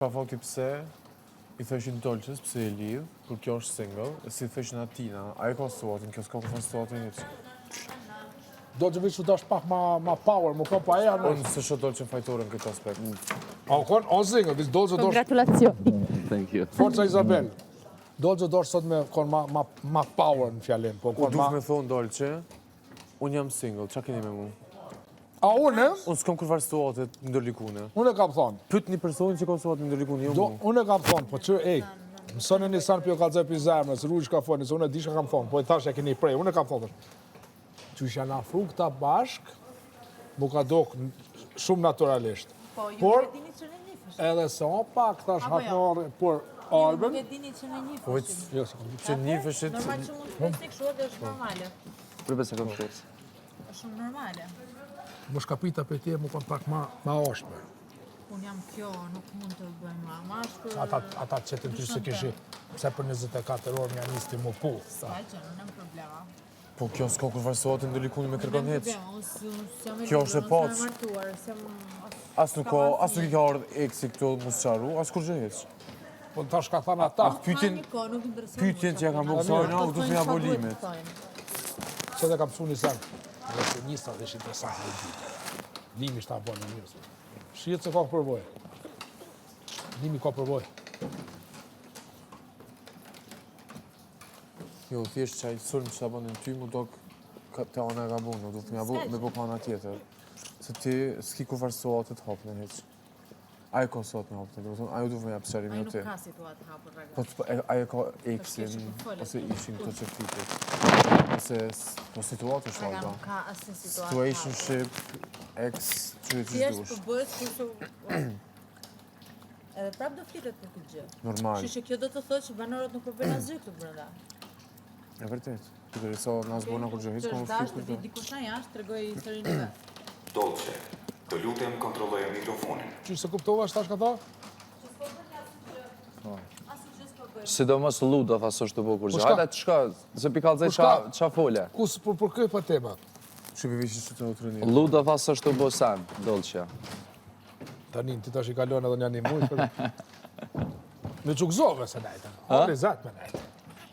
Pa foti pse i thëshin Dolçës pse e lidh, kur kjo është single, e si thëshin Atina, ajo ka situatin, kjo s'ka ka situatin një. Dolçë veç u dash pak ma power, më ka pa erë. Unë se shoh Dolçën fajtore në këtë aspekt. On single, dis Dolçë dosh. Congratulazioni. Thank you. Forca Izabel. Dolçë dosh sot me kon ma power në fjalën, po U kon duhet ma. me thonë Dolçë, unë jam single, çka keni me mua? A unë? Unë s'kam kurvar situatet ndërlikune. Unë e kam thonë. Pyet një personin që ka situatet ndërlikune, jo mua. Unë e kam thonë, po që ej. Mësoni një sanë për jo kalëzaj për zemrës, rrugë ka thonë, nëse unë e di që kam thonë, po e thash e keni prej, unë e kam thonë. Që isha na fru këta bashk, mu ka dok shumë naturalisht. Por, edhe se opa, këta shhatënore, por albën. Nuk e dini që në një Po që një fëshit... Normal që mund të pesi kështu dhe është normale. Për se kam shpresë. Është shumë normale. Më shkapita për tje, më kon pak ma oshme. Unë jam kjo, nuk mund të bëjmë mashkër. Ata që të ty se kishi, pse për 24 orë një anisti më pu. Ka që në nëmë problema. Po kjo s'ka kurvar situatet ndërlikune me kërkon hec. Kjo është e paç. As nuk i ka ardhë eksi këto mos qaru, as kur gjë hec. Po tash ka thënë ata. Pyetjen që ja kam bërë kësajna, u du të mja bolimet. Që dhe kam pësu një sanë. Dhe që njësta dhe ishtë interesant në gjithë. Nimi shta bo në njës. Shqiet se ka përvoj. Nimi ka përvoj. Jo, thjesht që ajë sërmë që ta bëndin ty, mu do të anë e ka bunë, du të mja bu me bu pana tjetër. Se ti s'ki kurvar situatet hapë në heqë. Ajo ka sot në hapë të, ajo du të me japë shërim jo ti. Ajo nuk ka situatë hapër rregë. Po ajo ka eksin, ose ishin këto qëftitit. Ose po situatë është Rregë valda. nuk ka asë situatë hapër. Situationship, ex, që Ti është dush. përbëhet kështu... Edhe prap do flitet për këtë gjë. Normal. Kështu që kjo do të thotë që banorët nuk përbëjnë asgjë këtu brenda. E vërtet. Këtë risa nga zbona kur gjë Të hecë, ka është më dash flitë të vi këtë. dikush nga jashtë, tregoj historinë e vet. Dolce, të lutem kontrolloje mikrofonin. Që se kuptova shtash ka tha? Sidomos luda, tha së është të bukur. shka? Hajde të shka, se pi kalëzaj shka? qa fole. Kus për këj për tema? Që përvishë që të utërënirë. Luda, tha së është të bu sen, Dolce. Tanin, ti tash i kalon edhe një mujtë. Me qukzove se najtë. Hori zatë me najtë.